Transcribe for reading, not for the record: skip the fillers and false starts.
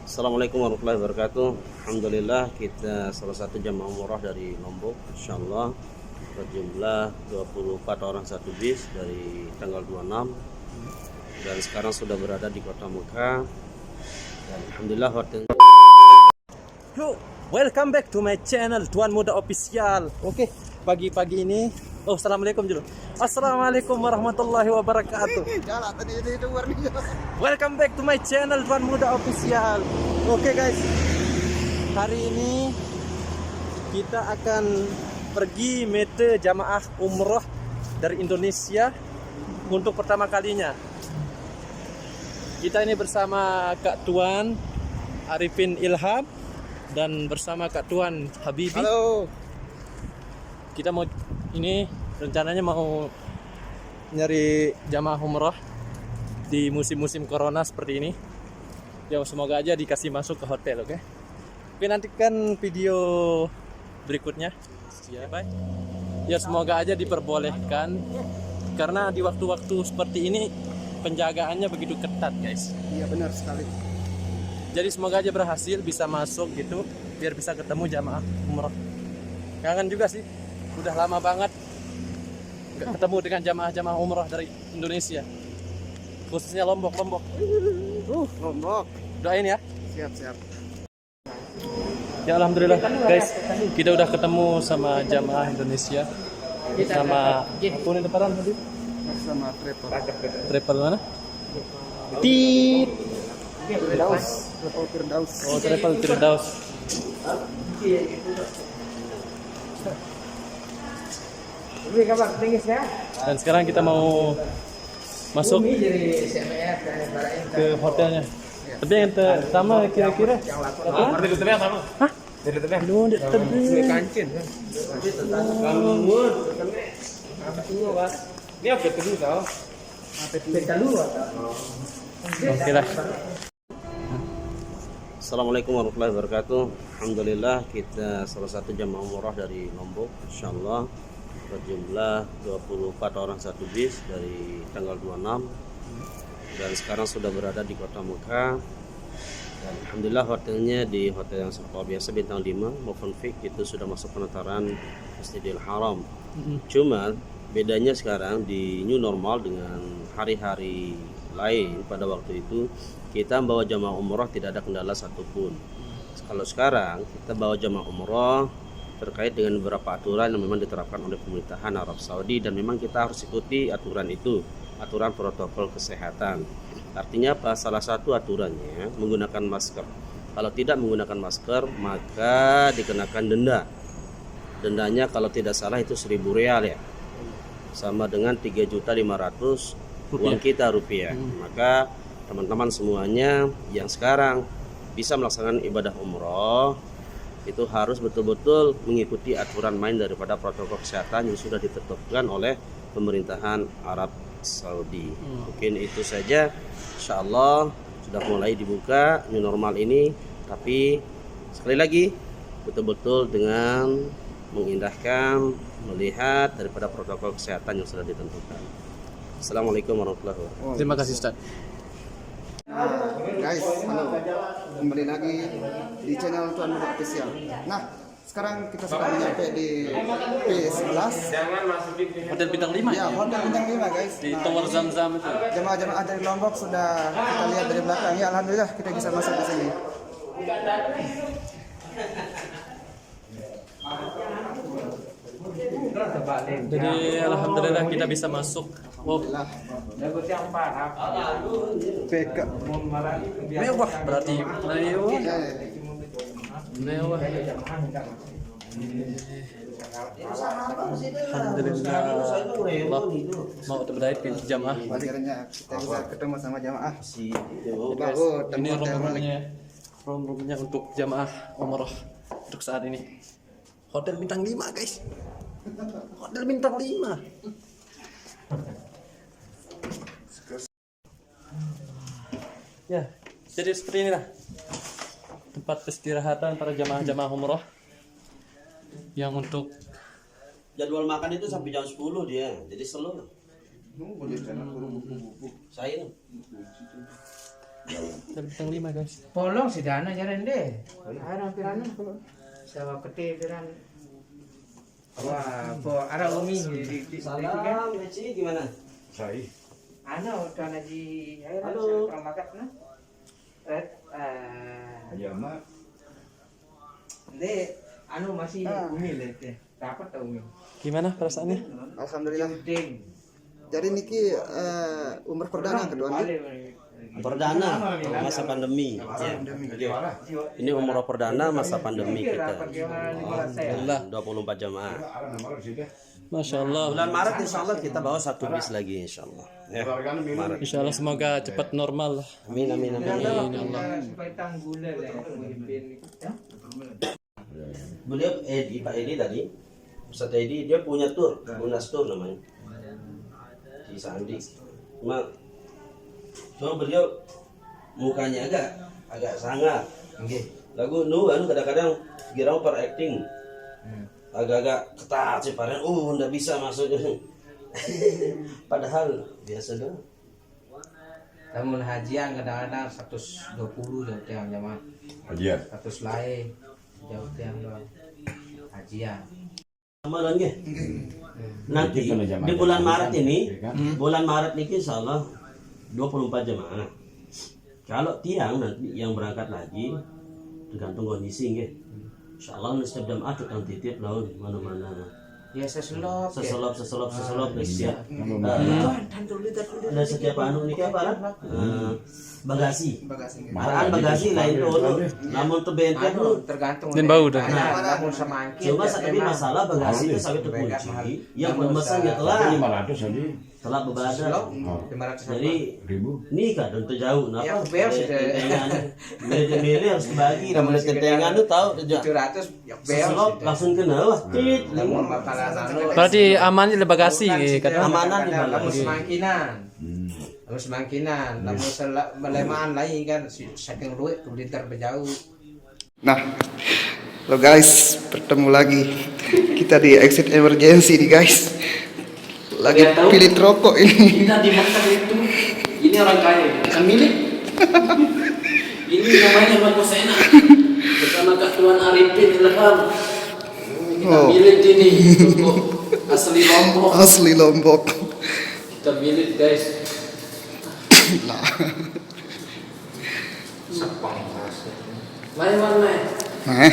Assalamualaikum warahmatullahi wabarakatuh. Alhamdulillah kita salah satu jamaah umroh dari Lombok, insyaallah berjumlah 24 orang satu bis dari tanggal 26 dan sekarang sudah berada di kota Mekah. Dan alhamdulillah hotel. Yo, welcome back to my channel Tuan Muda Official. Oke, pagi-pagi ini. Oh, assalamualaikum dulu. Assalamualaikum warahmatullahi wabarakatuh. Welcome back to my channel Tuan Muda Official. Oke guys, hari ini kita akan pergi mete jamaah umroh dari Indonesia untuk pertama kalinya. Kita ini bersama Kak Tuan Arifin Ilham dan bersama Kak Tuan Habibi. Halo. Kita mau ini rencananya mau nyari jamaah umroh di musim-musim corona seperti ini. Ya semoga aja dikasih masuk ke hotel, oke? Oke, nantikan video berikutnya. Ya, bye. Ya semoga aja diperbolehkan karena di waktu-waktu seperti ini penjagaannya begitu ketat, guys. Iya benar sekali. Jadi semoga aja berhasil bisa masuk gitu biar bisa ketemu jamaah umroh. Kangen juga sih. Udah lama banget nggak ketemu dengan jamaah-jamaah umroh dari Indonesia. Khususnya Lombok. Lombok. Doain ya. Siap. Ya alhamdulillah guys, kita udah ketemu sama jamaah Indonesia. Sama apa nih depan tadi? Sama Travel mana? Tit. Firdaus. Firdaus. Oh, Travel Firdaus. Dan sekarang kita mau masuk ke hotelnya. Tapi yang sama kira-kira apa? Hah? Lu di tepi kancin. Ini apa dulu tau? Oke lah. Assalamualaikum warahmatullahi wabarakatuh. Alhamdulillah kita salah satu jamaah umroh dari Lombok, insyaallah berjumlah 24 orang satu bis dari tanggal 26 dan sekarang sudah berada di kota Mekah. Dan alhamdulillah hotelnya di hotel yang luar biasa bintang 5 maupun Fik itu sudah masuk penataran Masjidil Haram. Cuma bedanya sekarang di new normal dengan hari-hari lain, pada waktu itu kita bawa jamaah umroh tidak ada kendala satupun. Kalau sekarang kita bawa jamaah umroh terkait dengan beberapa aturan yang memang diterapkan oleh pemerintahan Arab Saudi dan memang kita harus ikuti aturan itu, aturan protokol kesehatan. Artinya apa? Salah satu aturannya menggunakan masker. Kalau tidak menggunakan masker maka dikenakan denda. Dendanya kalau tidak salah itu 1.000 real ya, sama dengan 3.500.000 uang kita rupiah. Maka teman-teman semuanya yang sekarang bisa melaksanakan ibadah umroh itu harus betul-betul mengikuti aturan main daripada protokol kesehatan yang sudah ditetapkan oleh pemerintahan Arab Saudi. Mungkin itu saja. Insyaallah sudah mulai dibuka new normal ini, tapi sekali lagi betul-betul dengan mengindahkan, melihat daripada protokol kesehatan yang sudah ditentukan. Assalamualaikum warahmatullahi wabarakatuh. Terima kasih Ustaz. Guys, halo. Kembali lagi di channel Tuan Muda Official. Nah, sekarang kita sudah sampai di P11. Hotel bintang 5 Ya, hotel bintang 5 guys. di Tower Zam-Zam itu. Jemaah-jemaah dari Lombok sudah kita lihat dari belakang. Ya, alhamdulillah kita bisa masuk di sini. Jadi alhamdulillah kita bisa masuk. Wow. PK. Mewah berarti. Mewah. Alhamdulillah. Allah mau terbaik pintu jamaah. Akhirnya kita bisa ketemu sama jamaah. Guys, ini room-roomnya untuk jamaah umroh untuk saat ini. Hotel bintang 5 guys. Hotel bintang 5. Ya, jadi seperti inilah tempat peristirahatan para jamaah-jamaah umroh yang untuk Jadwal makan itu sampai jam 10 dia, jadi slow. Saya Bintang 5 guys. Polong sidana jalan deh. Ada pirana. Sawa kete piran. Wah, po ada umi di salam, Eci gimana? Saya. Ano kana di Halo. orang makat na. Aja mak. De anu masih umi lete. Dapat tau umi. Gimana perasaannya? Alhamdulillah. Ding. Jadi niki umroh perdana kedua nih. Perdana masa pandemi. Ya. Ini umroh perdana masa pandemi kita. Alhamdulillah 24 jamaah. Masya Allah. Bulan Maret insya Allah kita bawa 1 bis lagi insya Allah. Ya, Maret. Insya Allah semoga cepat normal lah. Amin amin amin. Supaya tanggulnya lah pemimpin. Beliau Pak Edi tadi, Ustaz Edi dia punya tur, Munas Tour namanya. Si Sandi. Cuma beliau mukanya agak sangar. Lagu kadang-kadang girau per acting. Agak-agak ketat sih padahal enggak bisa masuknya. Padahal biasa doang. Namun hajian kadang-kadang 120 jauh tiang jamaah. Aja. 100 lain jauh tiang doang. Hajian. Amalan nggih. Nanti di bulan Maret ini, bulan Maret ini insya Allah 24 jemaah. Kalau tiang nanti yang berangkat lagi tergantung kondisi nggih. Insyaallah setiap jemaah tukang titip laut mana-mana. Ya seselop siap. Ada setiap anu nih apa lah? Bagasi. Maraan bagasi lain dulu. Namun tuh benteng anu tergantung Dan bau dah. namun semangkin. Cuma tapi masalah bagasi itu sampai terkunci. Yang memesannya telah 500 aja. telah berbeda. Selop 500 Jadi ini kan tentu jauh. Ya, Napa? bel sih. Milih harus dibagi. Namun ketengan itu tahu 700 ya bel. seselop langsung kena wah. Tit. Namun makanan anu. Berarti amannya di bagasi kata. Amanan di bagasi. Namun semangkinan. Namun semangkinan, namun melemaan lain kan saking duit kebelintar berjauh. Nah, lo guys, bertemu lagi kita di exit emergency nih guys. Lagi pilih rokok ini. Kita di Mekah itu, ini orang kaya, bukan milik. Ini namanya Makosena bersama Kak Tuan Arifin Ilham. Kita milik ini untuk asli Lombok. Asli Lombok. Kita milik guys. Nah, Main. nah.